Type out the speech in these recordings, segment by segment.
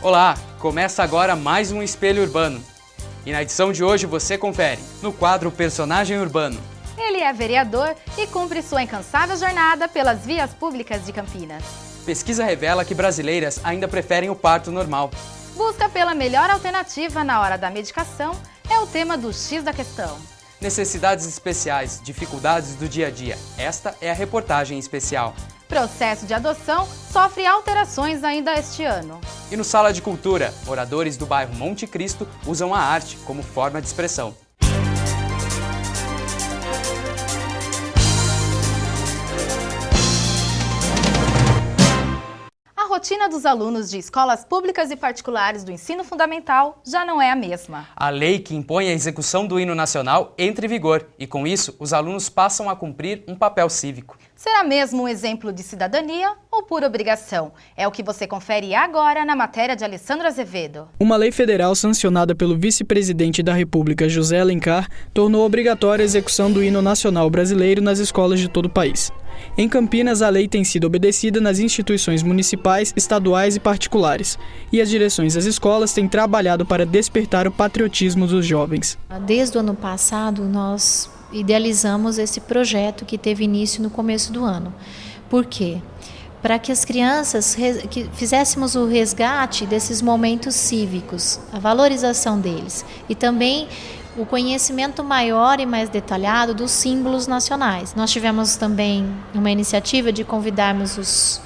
Olá, começa agora mais um Espelho Urbano. E na edição de hoje você confere, no quadro Personagem Urbano. Ele é vereador e cumpre sua incansável jornada pelas vias públicas de Campinas. Pesquisa revela que brasileiras ainda preferem o parto normal. Busca pela melhor alternativa na hora da medicação é o tema do X da questão. Necessidades especiais, dificuldades do dia a dia. Esta é a reportagem especial. Processo de adoção sofre alterações ainda este ano. E no Sala de Cultura, moradores do bairro Monte Cristo usam a arte como forma de expressão. A rotina dos alunos de escolas públicas e particulares do ensino fundamental já não é a mesma. A lei que impõe a execução do hino nacional entra em vigor e, com isso, os alunos passam a cumprir um papel cívico. Será mesmo um exemplo de cidadania ou pura obrigação? É o que você confere agora na matéria de Alessandro Azevedo. Uma lei federal sancionada pelo vice-presidente da República, José Alencar, tornou obrigatória a execução do hino nacional brasileiro nas escolas de todo o país. Em Campinas, a lei tem sido obedecida nas instituições municipais, estaduais e particulares, e as direções das escolas têm trabalhado para despertar o patriotismo dos jovens. Desde o ano passado, nós idealizamos esse projeto que teve início no começo do ano. Por quê? Para que as crianças que fizéssemos o resgate desses momentos cívicos, a valorização deles e também o conhecimento maior e mais detalhado dos símbolos nacionais. Nós tivemos também uma iniciativa de convidarmos os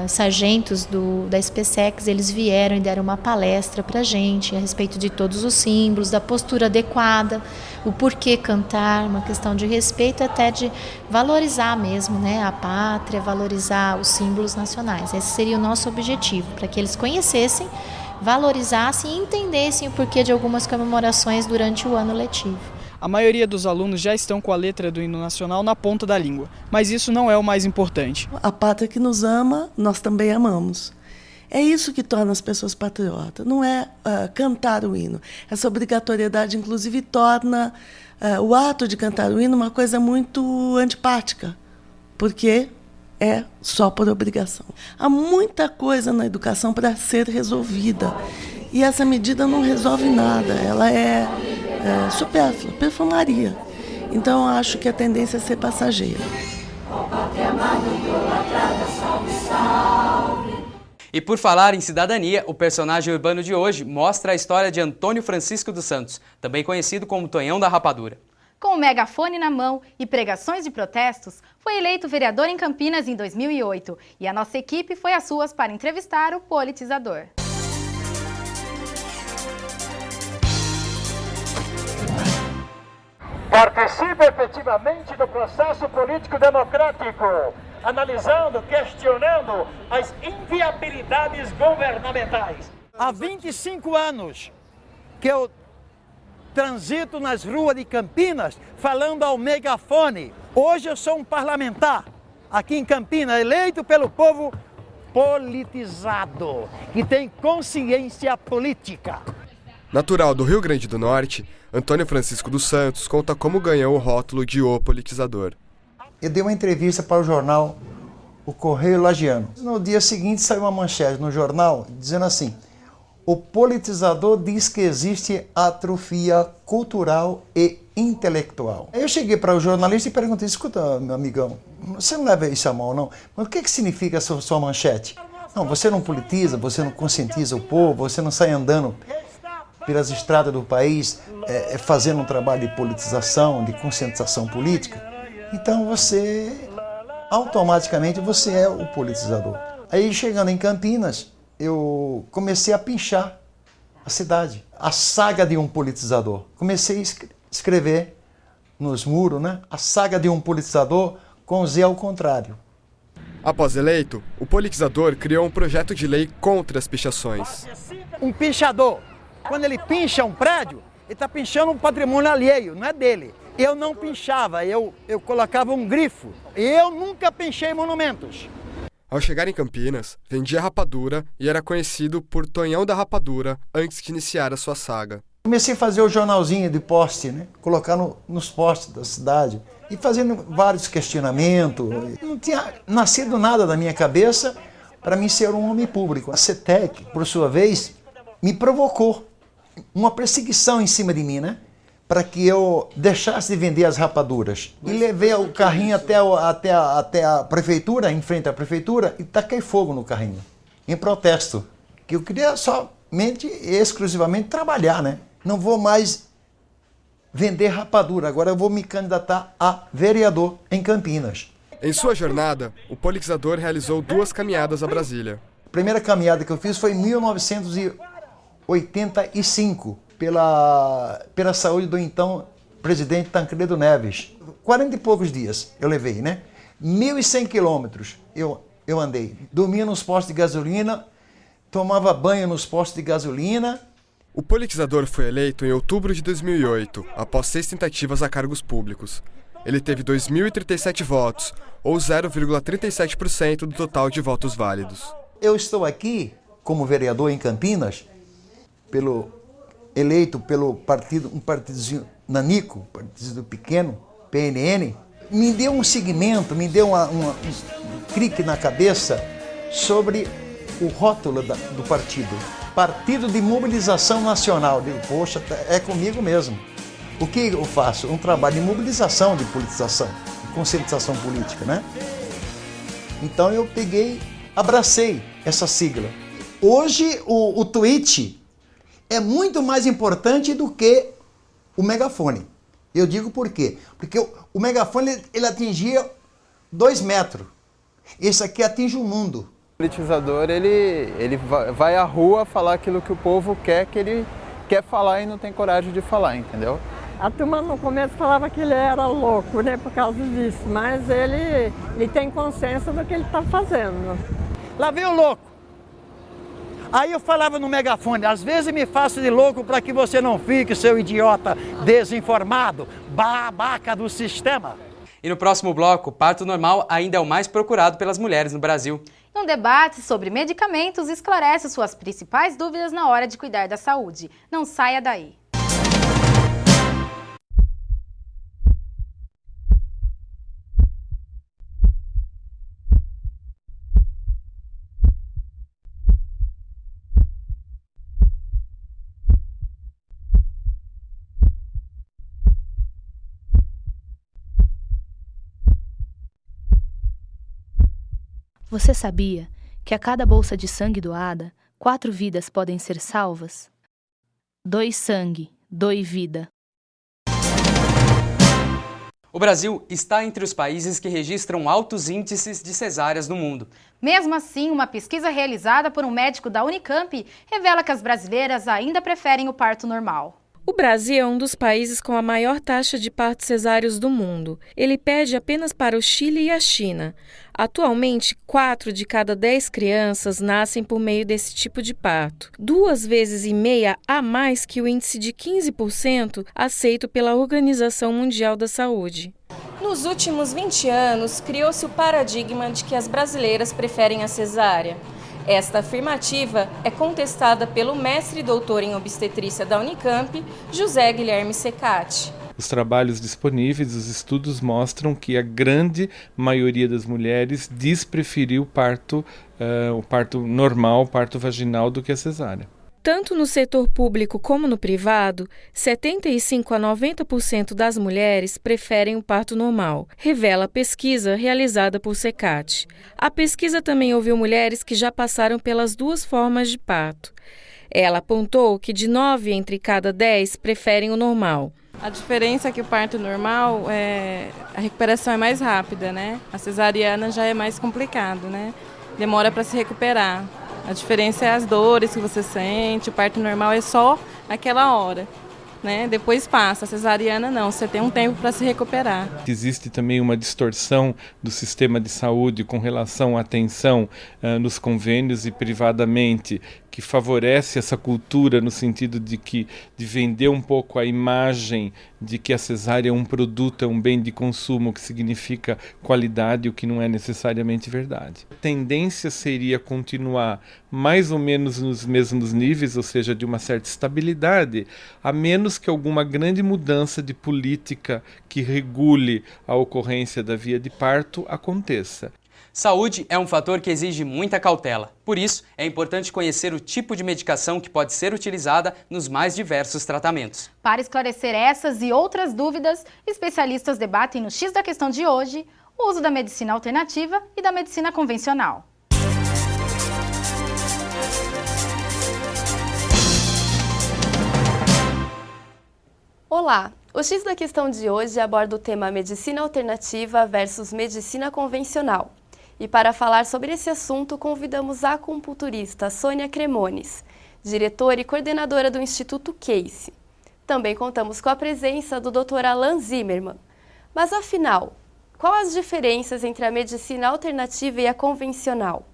sargentos da SpaceX, eles vieram e deram uma palestra para a gente a respeito de todos os símbolos, da postura adequada, o porquê cantar, uma questão de respeito até de valorizar mesmo, né, a pátria, valorizar os símbolos nacionais. Esse seria o nosso objetivo, para que eles conhecessem, valorizassem e entendessem o porquê de algumas comemorações durante o ano letivo. A maioria dos alunos já estão com a letra do hino nacional na ponta da língua, mas isso não é o mais importante. A pátria que nos ama, nós também amamos. É isso que torna as pessoas patriotas, não é cantar o hino. Essa obrigatoriedade, inclusive, torna o ato de cantar o hino uma coisa muito antipática, porque é só por obrigação. Há muita coisa na educação para ser resolvida, e essa medida não resolve nada, ela é supérflua, perfumaria. Então, eu acho que a tendência é ser passageira. E por falar em cidadania, o personagem urbano de hoje mostra a história de Antônio Francisco dos Santos, também conhecido como Tonhão da Rapadura. Com o megafone na mão e pregações de protestos, foi eleito vereador em Campinas em 2008 e a nossa equipe foi às ruas para entrevistar o politizador. Participe efetivamente do processo político democrático, analisando, questionando as inviabilidades governamentais. Há 25 anos que eu transito nas ruas de Campinas falando ao megafone. Hoje eu sou um parlamentar aqui em Campinas, eleito pelo povo, politizado, que tem consciência política. Natural do Rio Grande do Norte, Antônio Francisco dos Santos conta como ganhou o rótulo de O Politizador. Eu dei uma entrevista para o jornal O Correio Lagiano. No dia seguinte saiu uma manchete no jornal dizendo assim: o politizador diz que existe atrofia cultural e intelectual. Aí eu cheguei para o jornalista e perguntei: escuta, meu amigão, você não leva isso a mão, não? Mas o que significa essa sua manchete? Não, você não politiza, você não conscientiza o povo, você não sai andando pelas estradas do país fazendo um trabalho de politização, de conscientização política. Então você, automaticamente, você é o politizador. Aí chegando em Campinas, eu comecei a pinchar a cidade. A saga de um politizador. Comecei a escrever nos muros, né? A saga de um politizador com Z ao contrário. Após eleito, o politizador criou um projeto de lei contra as pichações. Um pinchador, quando ele pincha um prédio, ele está pinchando um patrimônio alheio, não é dele. Eu não pinchava, eu colocava um grifo. Eu nunca pinchei monumentos. Ao chegar em Campinas, vendia rapadura e era conhecido por Tonhão da Rapadura antes de iniciar a sua saga. Comecei a fazer o jornalzinho de poste, né? Colocar nos postes da cidade e fazendo vários questionamentos. Não tinha nascido nada da minha cabeça, para mim ser um homem público. A CETEC, por sua vez, me provocou uma perseguição em cima de mim, né? Para que eu deixasse de vender as rapaduras. E levei o carrinho até a prefeitura, em frente à prefeitura, e taquei fogo no carrinho, em protesto. Que eu queria somente, exclusivamente, trabalhar, né? Não vou mais vender rapadura, agora eu vou me candidatar a vereador em Campinas. Em sua jornada, o politizador realizou 2 caminhadas a Brasília. A primeira caminhada que eu fiz foi em 1985, pela saúde do então presidente Tancredo Neves. 40 e poucos dias eu levei, né? 1.100 quilômetros eu andei. Dormia nos postos de gasolina, tomava banho nos postos de gasolina. O politizador foi eleito em outubro de 2008, após 6 tentativas a cargos públicos. Ele teve 2.037 votos, ou 0,37% do total de votos válidos. Eu estou aqui como vereador em Campinas, eleito pelo partido, um partidozinho nanico, partido pequeno, PNN, me deu um segmento, me deu um clique na cabeça sobre o rótulo do partido. Partido de Mobilização Nacional. Digo, poxa, é comigo mesmo. O que eu faço? Um trabalho de mobilização, de politização, de conscientização política, né? Então eu abracei essa sigla. Hoje o tweet é muito mais importante do que o megafone. Eu digo por quê? Porque o megafone ele atingia 2 metros. Esse aqui atinge o mundo. O politizador ele vai à rua falar aquilo que o povo quer, que ele quer falar e não tem coragem de falar, entendeu? A turma no começo falava que ele era louco, né, por causa disso, mas ele tem consciência do que ele está fazendo. Lá vem o louco. Aí eu falava no megafone, às vezes me faço de louco para que você não fique, seu idiota desinformado, babaca do sistema. E no próximo bloco, o parto normal ainda é o mais procurado pelas mulheres no Brasil. Um debate sobre medicamentos esclarece suas principais dúvidas na hora de cuidar da saúde. Não saia daí. Você sabia que a cada bolsa de sangue doada, 4 vidas podem ser salvas? Doe sangue, doe vida. O Brasil está entre os países que registram altos índices de cesáreas no mundo. Mesmo assim, uma pesquisa realizada por um médico da Unicamp revela que as brasileiras ainda preferem o parto normal. O Brasil é um dos países com a maior taxa de partos cesáreos do mundo. Ele perde apenas para o Chile e a China. Atualmente, 4 de cada 10 crianças nascem por meio desse tipo de parto, 2,5 vezes a mais que o índice de 15% aceito pela Organização Mundial da Saúde. Nos últimos 20 anos, criou-se o paradigma de que as brasileiras preferem a cesárea. Esta afirmativa é contestada pelo mestre e doutor em obstetrícia da Unicamp, José Guilherme Secati. Os trabalhos disponíveis, os estudos mostram que a grande maioria das mulheres diz preferir o parto normal, o parto vaginal, do que a cesárea. Tanto no setor público como no privado, 75 a 90% das mulheres preferem o parto normal, revela a pesquisa realizada por Secati. A pesquisa também ouviu mulheres que já passaram pelas 2 formas de parto. Ela apontou que de 9 entre cada 10 preferem o normal. A diferença é que o parto normal, a recuperação é mais rápida, né? A cesariana já é mais complicado, né? Demora para se recuperar. A diferença é as dores que você sente, o parto normal é só aquela hora, né? Depois passa, a cesariana não, você tem um tempo para se recuperar. Existe também uma distorção do sistema de saúde com relação à atenção nos convênios e privadamente, que favorece essa cultura no sentido de vender um pouco a imagem de que a cesárea é um produto, é um bem de consumo, que significa qualidade, o que não é necessariamente verdade. A tendência seria continuar mais ou menos nos mesmos níveis, ou seja, de uma certa estabilidade, a menos que alguma grande mudança de política que regule a ocorrência da via de parto aconteça. Saúde é um fator que exige muita cautela. Por isso, é importante conhecer o tipo de medicação que pode ser utilizada nos mais diversos tratamentos. Para esclarecer essas e outras dúvidas, especialistas debatem no X da Questão de hoje o uso da medicina alternativa e da medicina convencional. Olá! O X da Questão de hoje aborda o tema medicina alternativa versus medicina convencional. E para falar sobre esse assunto, convidamos a acupunturista Sônia Cremones, diretora e coordenadora do Instituto Case. Também contamos com a presença do Dr. Alan Zimmermann. Mas afinal, quais as diferenças entre a medicina alternativa e a convencional?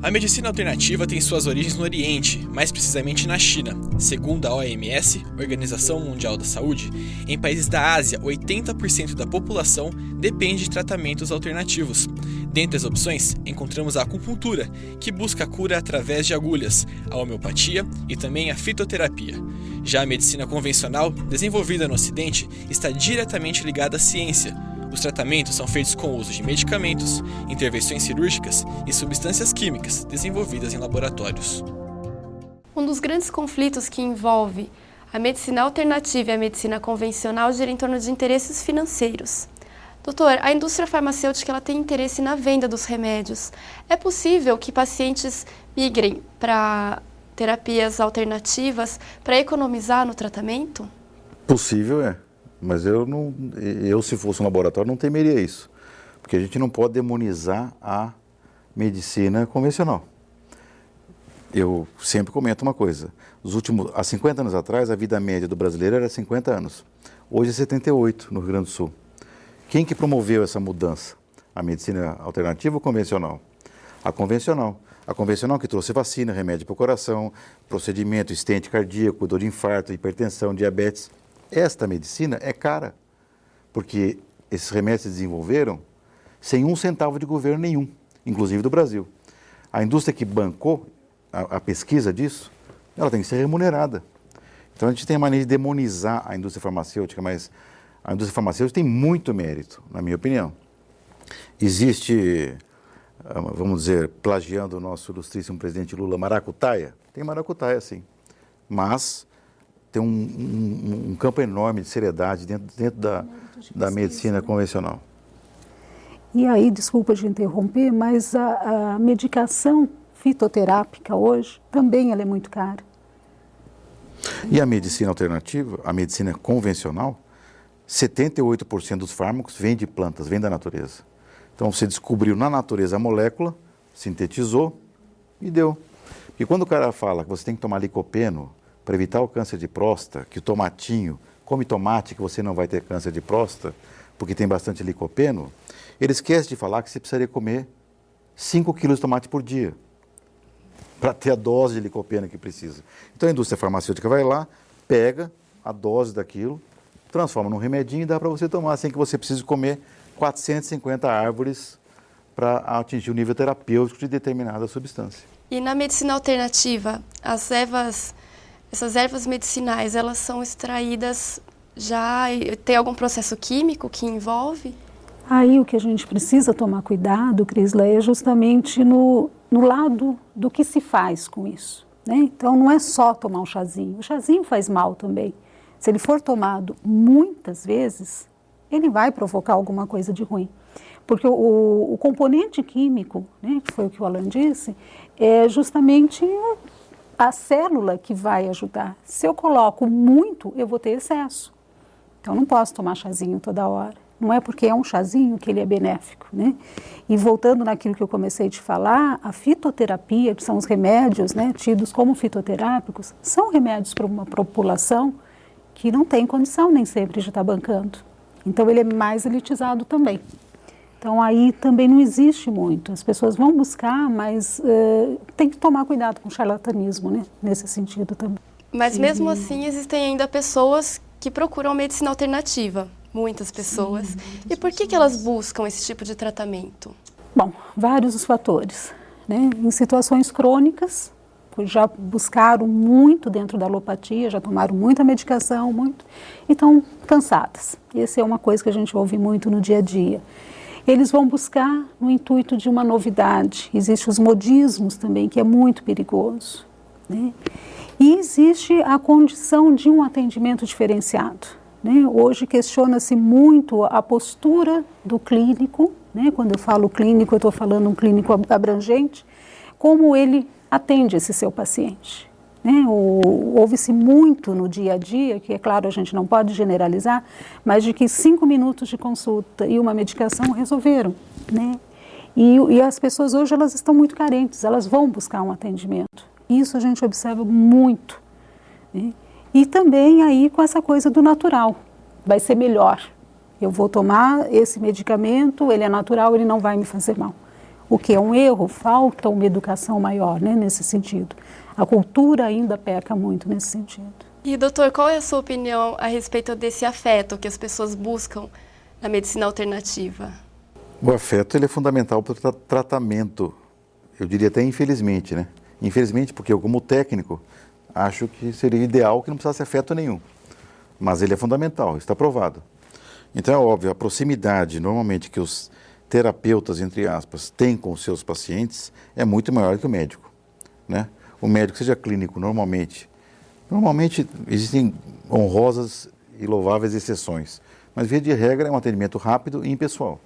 A medicina alternativa tem suas origens no Oriente, mais precisamente na China. Segundo a OMS, Organização Mundial da Saúde, em países da Ásia, 80% da população depende de tratamentos alternativos. Dentre as opções, encontramos a acupuntura, que busca a cura através de agulhas, a homeopatia e também a fitoterapia. Já a medicina convencional, desenvolvida no Ocidente, está diretamente ligada à ciência. Os tratamentos são feitos com o uso de medicamentos, intervenções cirúrgicas e substâncias químicas desenvolvidas em laboratórios. Um dos grandes conflitos que envolve a medicina alternativa e a medicina convencional gira em torno de interesses financeiros. Doutor, a indústria farmacêutica ela tem interesse na venda dos remédios. É possível que pacientes migrem para terapias alternativas para economizar no tratamento? Possível é. Mas eu, se fosse um laboratório, não temeria isso. Porque a gente não pode demonizar a medicina convencional. Eu sempre comento uma coisa. Há 50 anos atrás, a vida média do brasileiro era 50 anos. Hoje é 78 no Rio Grande do Sul. Quem que promoveu essa mudança? A medicina alternativa ou convencional? A convencional. A convencional que trouxe vacina, remédio para o coração, procedimento, estente cardíaco, dor de infarto, hipertensão, diabetes. Esta medicina é cara, porque esses remédios se desenvolveram sem um centavo de governo nenhum, inclusive do Brasil. A indústria que bancou a pesquisa disso, ela tem que ser remunerada. Então a gente tem a mania de demonizar a indústria farmacêutica, mas a indústria farmacêutica tem muito mérito, na minha opinião. Existe, vamos dizer, plagiando o nosso ilustríssimo presidente Lula, maracutaia? Tem maracutaia, sim, mas tem um campo enorme de seriedade dentro da medicina convencional. E aí, desculpa de interromper, mas a medicação fitoterápica hoje também ela é muito cara. E a medicina alternativa, a medicina convencional, 78% dos fármacos vêm de plantas, vêm da natureza. Então você descobriu na natureza a molécula, sintetizou e deu. E quando o cara fala que você tem que tomar licopeno para evitar o câncer de próstata, que o tomatinho, come tomate que você não vai ter câncer de próstata, porque tem bastante licopeno, ele esquece de falar que você precisaria comer 5 quilos de tomate por dia, para ter a dose de licopeno que precisa. Então a indústria farmacêutica vai lá, pega a dose daquilo, transforma num remedinho e dá para você tomar, sem que você precise comer 450 árvores para atingir o nível terapêutico de determinada substância. E na medicina alternativa, essas ervas medicinais, elas são extraídas já, tem algum processo químico que envolve? Aí o que a gente precisa tomar cuidado, Crisla, é justamente no lado do que se faz com isso, né? Então não é só tomar um chazinho, o chazinho faz mal também. Se ele for tomado muitas vezes, ele vai provocar alguma coisa de ruim. Porque o componente químico, né, que foi o que o Alan disse, é justamente a célula que vai ajudar. Se eu coloco muito, eu vou ter excesso. Então, não posso tomar chazinho toda hora. Não é porque é um chazinho que ele é benéfico, né? E voltando naquilo que eu comecei de falar, a fitoterapia, que são os remédios, né, tidos como fitoterápicos, são remédios para uma população que não tem condição nem sempre de estar bancando. Então, ele é mais elitizado também. Então, aí também não existe muito. As pessoas vão buscar, mas tem que tomar cuidado com o charlatanismo, né? Nesse sentido também. Mas mesmo assim, existem ainda pessoas que procuram medicina alternativa. Muitas pessoas. Sim, e por que elas buscam esse tipo de tratamento? Bom, vários os fatores, né? Em situações crônicas, já buscaram muito dentro da alopatia, já tomaram muita medicação, e estão cansadas. Essa é uma coisa que a gente ouve muito no dia a dia. Eles vão buscar no intuito de uma novidade. Existem os modismos também, que é muito perigoso, né? E existe a condição de um atendimento diferenciado, né? Hoje questiona-se muito a postura do clínico, né? Quando eu falo clínico, eu estou falando um clínico abrangente, como ele atende esse seu paciente. Né? Ouve-se muito no dia a dia, que é claro a gente não pode generalizar, mas de que 5 minutos de consulta e uma medicação resolveram, né? E as pessoas hoje elas estão muito carentes, elas vão buscar um atendimento. Isso a gente observa muito, né? E também aí com essa coisa do natural, vai ser melhor. Eu vou tomar esse medicamento, ele é natural, ele não vai me fazer mal. O que é um erro, falta uma educação maior, né, nesse sentido. A cultura ainda peca muito nesse sentido. E, doutor, qual é a sua opinião a respeito desse afeto que as pessoas buscam na medicina alternativa? O afeto ele é fundamental para o tratamento, eu diria até infelizmente, né? Infelizmente porque eu, como técnico, acho que seria ideal que não precisasse afeto nenhum. Mas ele é fundamental, está provado. Então é óbvio, a proximidade normalmente que os terapeutas, entre aspas, têm com os seus pacientes é muito maior que o médico, né? O médico, seja clínico, normalmente existem honrosas e louváveis exceções, mas via de regra é um atendimento rápido e impessoal.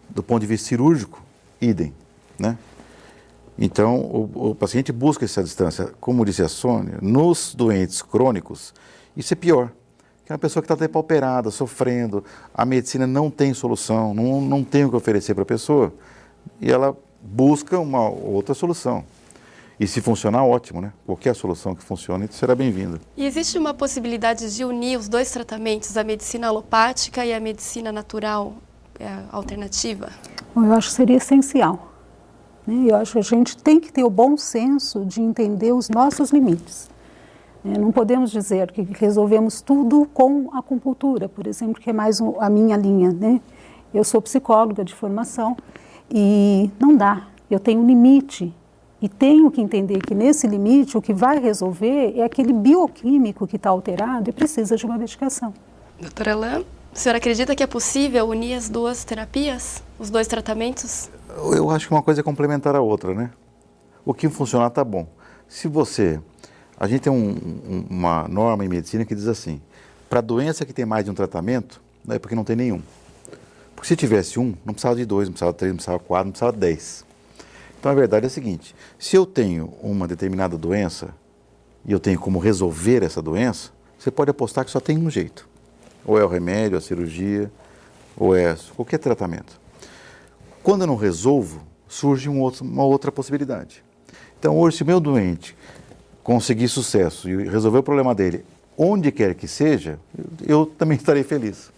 Do ponto de vista cirúrgico, idem, né? Então, o paciente busca essa distância, como disse a Sônia, nos doentes crônicos, isso é pior. Que é uma pessoa que está depauperada, sofrendo, a medicina não tem solução, não tem o que oferecer para a pessoa, e ela busca uma outra solução. E se funcionar, ótimo, né? Qualquer solução que funcione será bem-vinda. E existe uma possibilidade de unir os dois tratamentos, a medicina alopática e a medicina natural alternativa? Bom, eu acho que seria essencial, né? Eu acho que a gente tem que ter o bom senso de entender os nossos limites. Não podemos dizer que resolvemos tudo com a acupuntura, por exemplo, que é mais a minha linha, né? Eu sou psicóloga de formação e não dá, eu tenho um limite. E tenho que entender que nesse limite o que vai resolver é aquele bioquímico que está alterado e precisa de uma medicação. Doutora Alain, a senhora acredita que é possível unir as duas terapias, os dois tratamentos? Eu acho que uma coisa é complementar a outra, né? O que funcionar está bom. A gente tem uma norma em medicina que diz assim, para doença que tem mais de um tratamento, não é porque não tem nenhum. Porque se tivesse um, não precisava de 2, não precisava de 3, não precisava de 4, não precisava de 10. Então a verdade é a seguinte, se eu tenho uma determinada doença e eu tenho como resolver essa doença, você pode apostar que só tem um jeito. Ou é o remédio, a cirurgia, ou é qualquer tratamento. Quando eu não resolvo, surge uma outra possibilidade. Então hoje, se o meu doente conseguir sucesso e resolver o problema dele, onde quer que seja, eu também estarei feliz.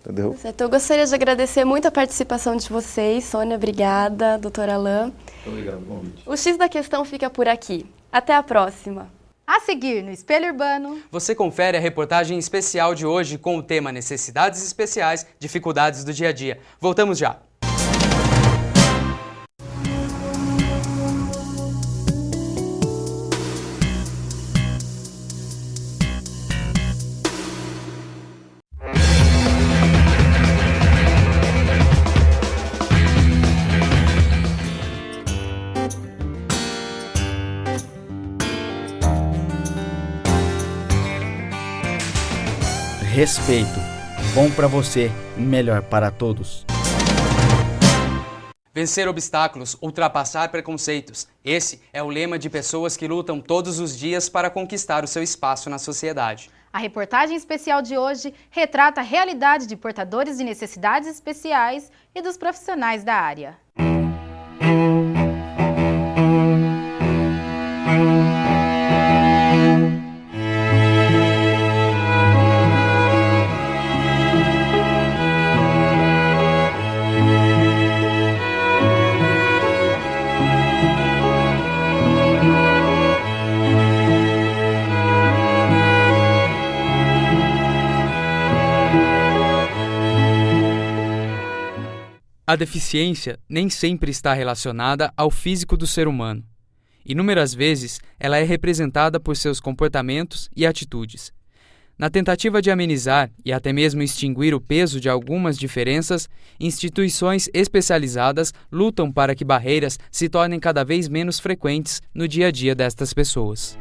Entendeu? Certo. Eu gostaria de agradecer muito a participação de vocês. Sônia, obrigada. Doutora Alain. Obrigado pelo convite. O X da Questão fica por aqui. Até a próxima. A seguir, no Espelho Urbano, você confere a reportagem especial de hoje com o tema Necessidades Especiais, Dificuldades do Dia a Dia. Voltamos já. Respeito. Bom para você, melhor para todos. Vencer obstáculos, ultrapassar preconceitos. Esse é o lema de pessoas que lutam todos os dias para conquistar o seu espaço na sociedade. a reportagem especial de hoje retrata a realidade de portadores de necessidades especiais e dos profissionais da área. A deficiência nem sempre está relacionada ao físico do ser humano. Inúmeras vezes, ela é representada por seus comportamentos e atitudes. Na tentativa de amenizar e até mesmo extinguir o peso de algumas diferenças, instituições especializadas lutam para que barreiras se tornem cada vez menos frequentes no dia a dia destas pessoas.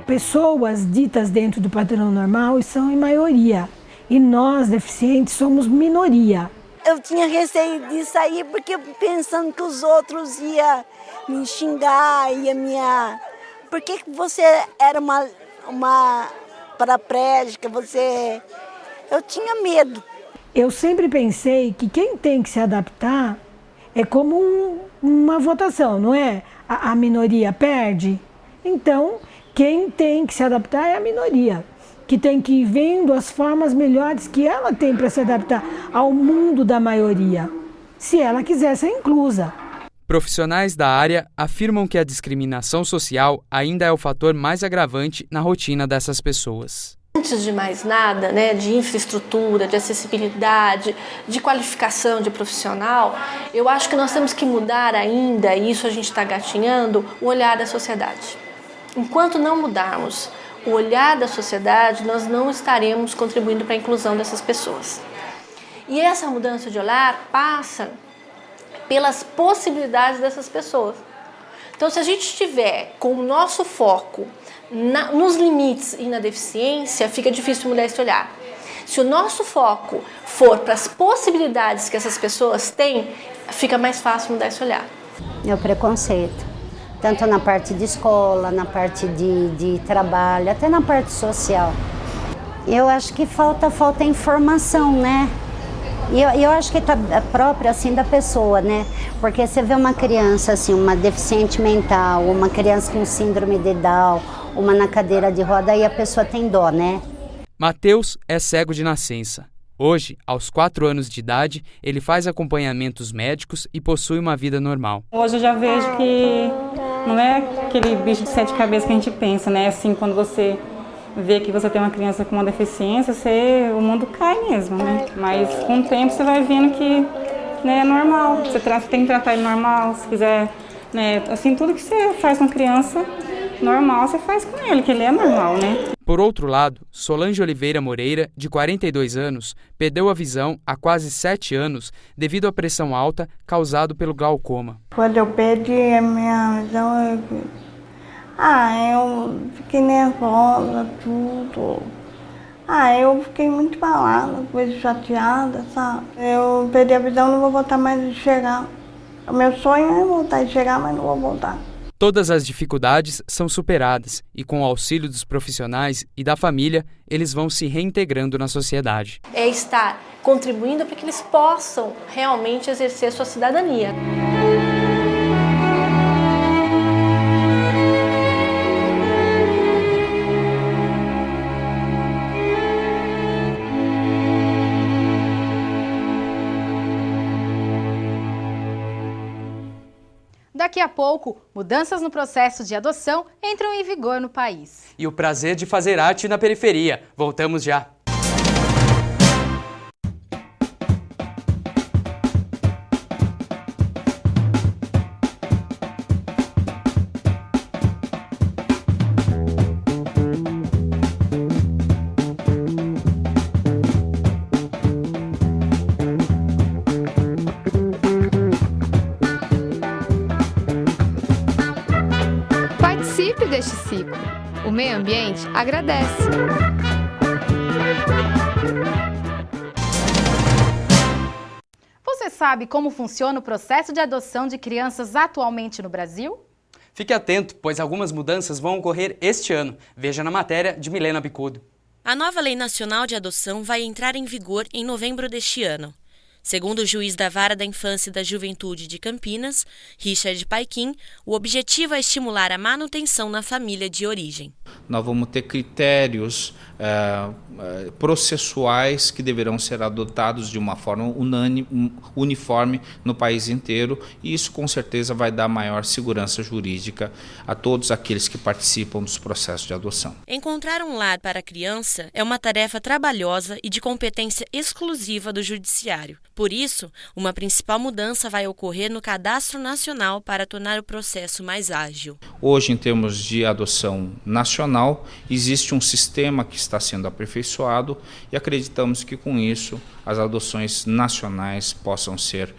Pessoas ditas dentro do padrão normal são em maioria, e nós, deficientes, somos minoria. Eu tinha receio de sair porque pensando que os outros iam me xingar, Por que você era uma paraplégica? Eu tinha medo. Eu sempre pensei que quem tem que se adaptar é como uma votação, não é? A minoria perde. Então, quem tem que se adaptar é a minoria, que tem que ir vendo as formas melhores que ela tem para se adaptar ao mundo da maioria, se ela quiser ser inclusa. Profissionais da área afirmam que a discriminação social ainda é o fator mais agravante na rotina dessas pessoas. Antes de mais nada, de infraestrutura, de acessibilidade, de qualificação de profissional, eu acho que nós temos que mudar ainda, e isso a gente está gatinhando, o olhar da sociedade. Enquanto não mudarmos o olhar da sociedade, nós não estaremos contribuindo para a inclusão dessas pessoas. E essa mudança de olhar passa pelas possibilidades dessas pessoas. Então, se a gente estiver com o nosso foco nos limites e na deficiência, fica difícil mudar esse olhar. Se o nosso foco for para as possibilidades que essas pessoas têm, fica mais fácil mudar esse olhar. É o preconceito. Tanto na parte de escola, na parte de trabalho, até na parte social. Eu acho que falta informação, né? E eu acho que tá própria, assim, da pessoa, né? Porque você vê uma criança, assim, uma deficiente mental, uma criança com síndrome de Down, uma na cadeira de roda, aí a pessoa tem dó, né? Matheus é cego de nascença. Hoje, aos 4 anos de idade, ele faz acompanhamentos médicos e possui uma vida normal. Hoje eu já vejo que não é aquele bicho de 7 cabeças que a gente pensa, né? Assim, quando você vê que você tem uma criança com uma deficiência, o mundo cai mesmo, né? Mas com o tempo você vai vendo que é normal. Você tem que tratar ele normal, se quiser, assim, tudo que você faz com criança normal, você faz com ele, que ele é normal, né? Por outro lado, Solange Oliveira Moreira, de 42 anos, perdeu a visão há quase 7 anos devido à pressão alta causada pelo glaucoma. Quando eu perdi a minha visão, eu fiquei nervosa, tudo. Eu fiquei muito abalada, coisa chateada, sabe? Eu perdi a visão, não vou voltar mais a enxergar. O meu sonho é voltar a enxergar, mas não vou voltar. Todas as dificuldades são superadas e, com o auxílio dos profissionais e da família, eles vão se reintegrando na sociedade. É estar contribuindo para que eles possam realmente exercer sua cidadania. Daqui a pouco, mudanças no processo de adoção entram em vigor no país. E o prazer de fazer arte na periferia. Voltamos já. Deste ciclo. O meio ambiente agradece. Você sabe como funciona o processo de adoção de crianças atualmente no Brasil? Fique atento, pois algumas mudanças vão ocorrer este ano. Veja na matéria de Milena Bicudo. A nova Lei Nacional de Adoção vai entrar em vigor em novembro deste ano. Segundo o juiz da Vara da Infância e da Juventude de Campinas, Richard Paikin, o objetivo é estimular a manutenção na família de origem. Nós vamos ter critérios processuais que deverão ser adotados de uma forma uniforme no país inteiro, e isso com certeza vai dar maior segurança jurídica a todos aqueles que participam dos processos de adoção. Encontrar um lar para a criança é uma tarefa trabalhosa e de competência exclusiva do Judiciário. Por isso, uma principal mudança vai ocorrer no Cadastro Nacional para tornar o processo mais ágil. Hoje, em termos de adoção nacional, existe um sistema que está sendo aperfeiçoado e acreditamos que com isso as adoções nacionais possam ser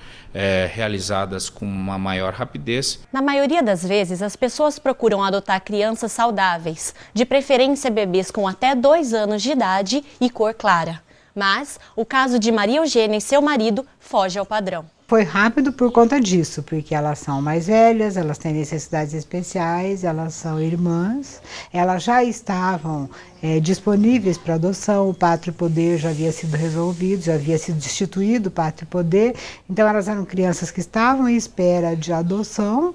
realizadas com uma maior rapidez. Na maioria das vezes, as pessoas procuram adotar crianças saudáveis, de preferência bebês com até 2 anos de idade e cor clara. Mas o caso de Maria Eugênia e seu marido foge ao padrão. Foi rápido por conta disso, porque elas são mais velhas, elas têm necessidades especiais, elas são irmãs, elas já estavam disponíveis para adoção, o Pátrio Poder já havia sido resolvido, já havia sido destituído o Pátrio Poder, então elas eram crianças que estavam em espera de adoção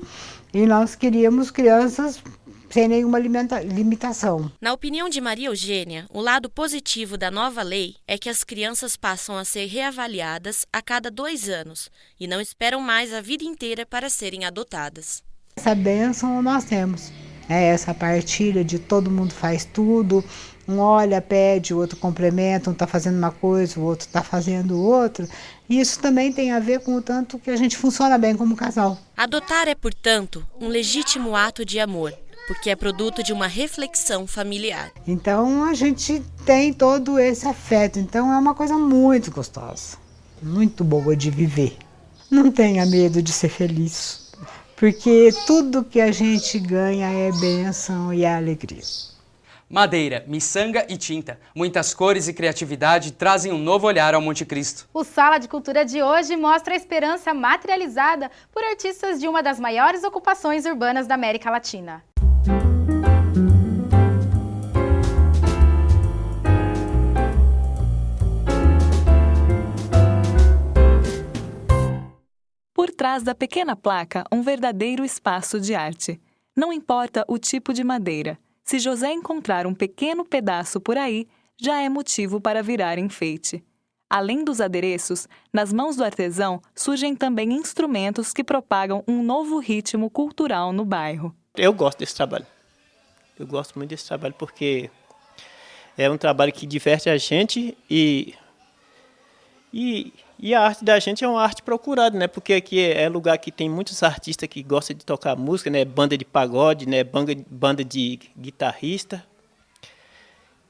e nós queríamos crianças sem nenhuma limitação. Na opinião de Maria Eugênia, o lado positivo da nova lei é que as crianças passam a ser reavaliadas a cada 2 anos e não esperam mais a vida inteira para serem adotadas. Essa bênção nós temos, essa partilha de todo mundo faz tudo, um olha, pede, o outro complementa, um está fazendo uma coisa, o outro está fazendo outra. E isso também tem a ver com o tanto que a gente funciona bem como casal. Adotar é, portanto, um legítimo ato de amor, porque é produto de uma reflexão familiar. Então a gente tem todo esse afeto, então é uma coisa muito gostosa, muito boa de viver. Não tenha medo de ser feliz, porque tudo que a gente ganha é bênção e é alegria. Madeira, miçanga e tinta. Muitas cores e criatividade trazem um novo olhar ao Monte Cristo. O Sala de Cultura de hoje mostra a esperança materializada por artistas de uma das maiores ocupações urbanas da América Latina. Por trás da pequena placa, um verdadeiro espaço de arte. Não importa o tipo de madeira. Se José encontrar um pequeno pedaço por aí, já é motivo para virar enfeite. Além dos adereços, nas mãos do artesão surgem também instrumentos que propagam um novo ritmo cultural no bairro. Eu gosto desse trabalho. Eu gosto muito desse trabalho porque é um trabalho que diverte a gente e a arte da gente é uma arte procurada, né? Porque aqui é lugar que tem muitos artistas que gostam de tocar música, né? Banda de pagode, né? Banda de guitarrista.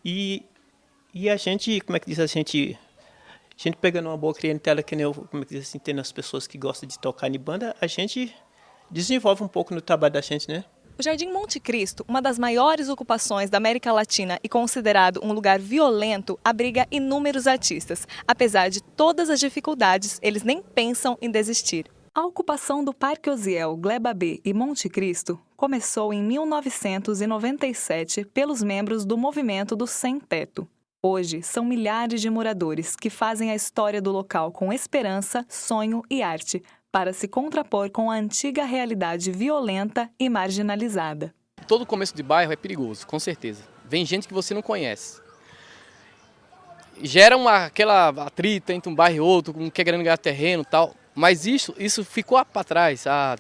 E a gente, como é que diz, a gente pegando uma boa clientela, que nem eu, como é que diz assim, tendo as pessoas que gostam de tocar em banda, a gente desenvolve um pouco no trabalho da gente, né? O Jardim Monte Cristo, uma das maiores ocupações da América Latina e considerado um lugar violento, abriga inúmeros artistas. Apesar de todas as dificuldades, eles nem pensam em desistir. A ocupação do Parque Osiel, Gleba B e Monte Cristo começou em 1997 pelos membros do movimento do Sem Teto. Hoje, são milhares de moradores que fazem a história do local com esperança, sonho e arte, para se contrapor com a antiga realidade violenta e marginalizada. Todo começo de bairro é perigoso, com certeza. Vem gente que você não conhece. Gera aquela atrito entre um bairro e outro, um querendo ganhar terreno e tal. Mas isso ficou para trás, há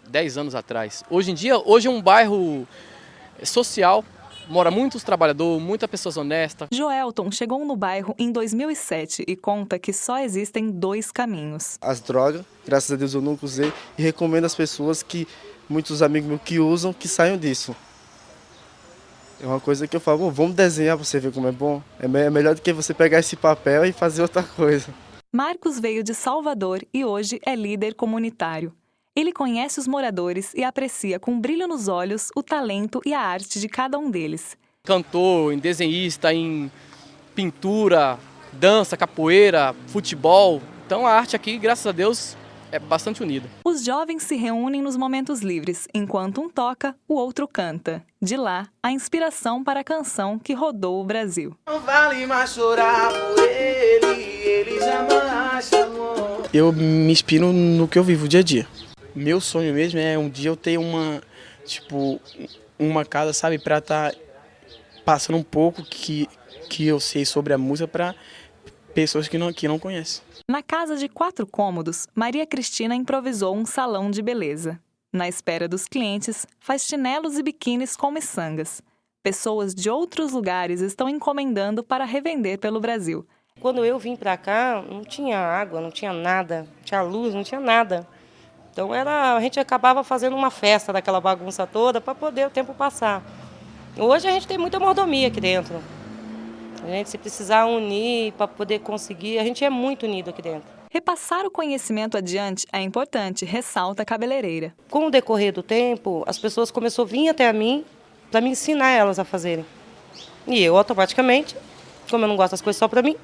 10 anos atrás. Hoje em dia, é um bairro social, mora muitos trabalhadores, muitas pessoas honestas. Joelton chegou no bairro em 2007 e conta que só existem 2 caminhos. As drogas, graças a Deus eu nunca usei e recomendo às pessoas que, muitos amigos meus que usam, que saiam disso. É uma coisa que eu falo, vamos desenhar para você ver como é bom. É melhor do que você pegar esse papel e fazer outra coisa. Marcos veio de Salvador e hoje é líder comunitário. Ele conhece os moradores e aprecia com brilho nos olhos o talento e a arte de cada um deles. Cantor, em desenhista, em pintura, dança, capoeira, futebol. Então a arte aqui, graças a Deus, é bastante unida. Os jovens se reúnem nos momentos livres, enquanto um toca, o outro canta. De lá, a inspiração para a canção que rodou o Brasil. Não vale mais chorar por ele jamais chamou. Eu me inspiro no que eu vivo dia a dia. Meu sonho mesmo é um dia eu ter uma casa, sabe, para estar passando um pouco que eu sei sobre a música para pessoas que não conhecem. Na casa de 4 cômodos, Maria Cristina improvisou um salão de beleza. Na espera dos clientes, faz chinelos e biquínis com miçangas. Pessoas de outros lugares estão encomendando para revender pelo Brasil. Quando eu vim para cá, não tinha água, não tinha nada, não tinha luz, não tinha nada. Então a gente acabava fazendo uma festa daquela bagunça toda para poder o tempo passar. Hoje a gente tem muita mordomia aqui dentro. A gente, se precisar unir para poder conseguir, a gente é muito unido aqui dentro. Repassar o conhecimento adiante é importante, ressalta a cabeleireira. Com o decorrer do tempo, as pessoas começaram a vir até mim para me ensinar elas a fazerem. E eu, automaticamente, como eu não gosto das coisas só para mim,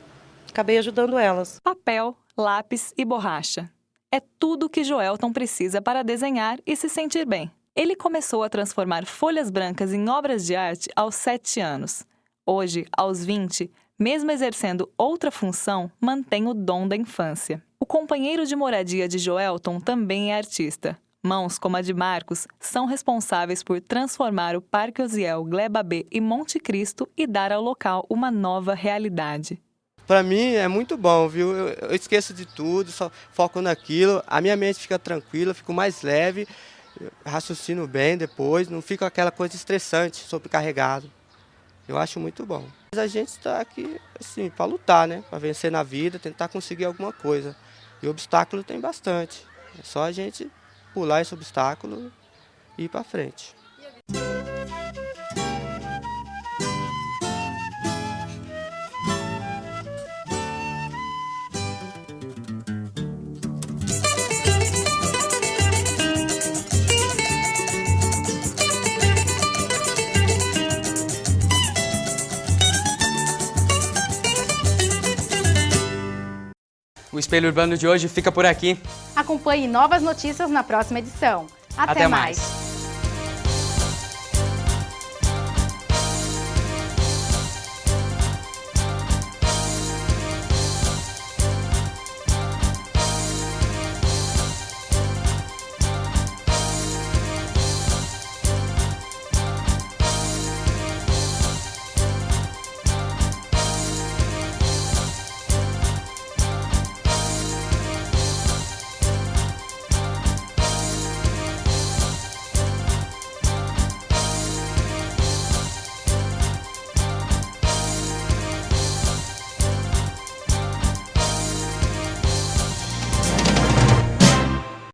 acabei ajudando elas. Papel, lápis e borracha. É tudo que Joelton precisa para desenhar e se sentir bem. Ele começou a transformar folhas brancas em obras de arte aos 7 anos. Hoje, aos 20, mesmo exercendo outra função, mantém o dom da infância. O companheiro de moradia de Joelton também é artista. Mãos como a de Marcos são responsáveis por transformar o Parque Osiel, Gleba B e Monte Cristo e dar ao local uma nova realidade. Para mim é muito bom, viu? Eu esqueço de tudo, só foco naquilo, a minha mente fica tranquila, fico mais leve, raciocino bem depois, não fica aquela coisa estressante, sobrecarregado. Eu acho muito bom. A gente está aqui assim, para lutar, né? Para vencer na vida, tentar conseguir alguma coisa. E obstáculo tem bastante. É só a gente pular esse obstáculo e ir para frente. O Espelho Urbano de hoje fica por aqui. Acompanhe novas notícias na próxima edição. Até mais.